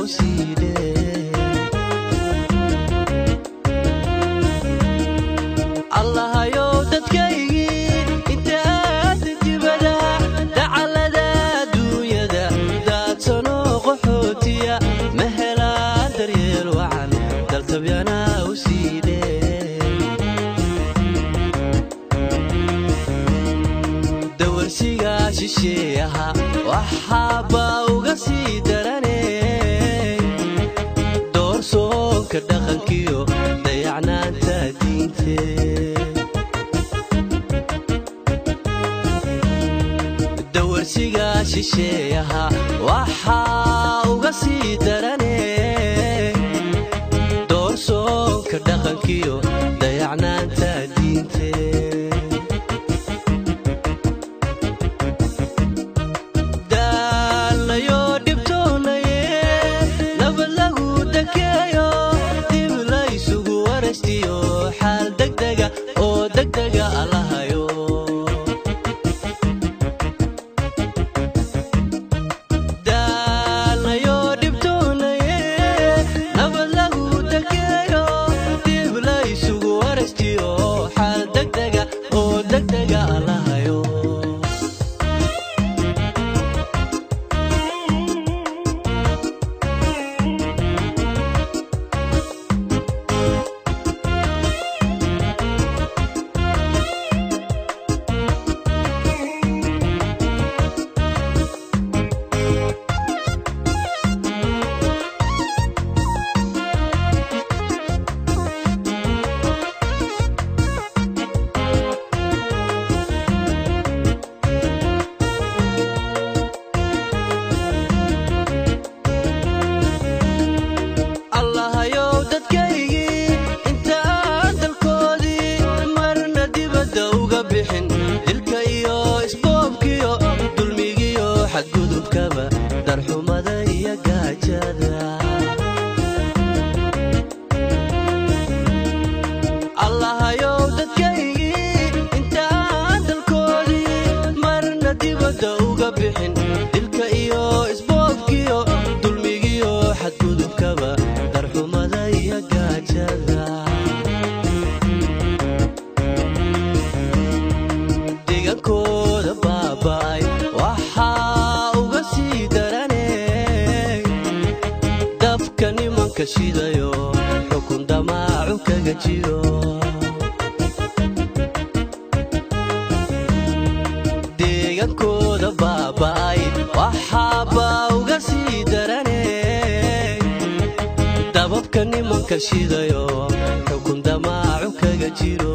uside Allah ayo dadkaygi inta dibada dacalada dunyada daadsano qaxootiya mahela daryeel wacan daltabyana uside dawarsiga shisheeyaha waxaaba uga sii daranay doorsoonka dhaqankiyo dayacnaanta diinte dawarsiga shisheeyaha waxaa uga sii daranay doorsoonka dhaqankiyo dayacnaanta diinte حال دقدقة أو دقدقة الله يو دالنا يو دبتونا نبلغ دقيو دبلا يسوق ورستيو حال دقدقة أو دقدقة الله يو حدودكبا درحمدا يا قاجدا الله يو ددكايغي انت عندلكودي مرنا ديبدا uga bixin dilka iyo isboobkiyo dulmigiyo xadgudubkaba darxumada ya gaajada deegaankooda baabay كشيدايو حكم دماعو كجيو deegaankooda baabay waxaaba uga sii daranay dababka nimanka shidayo xukun damaacu kaga jiro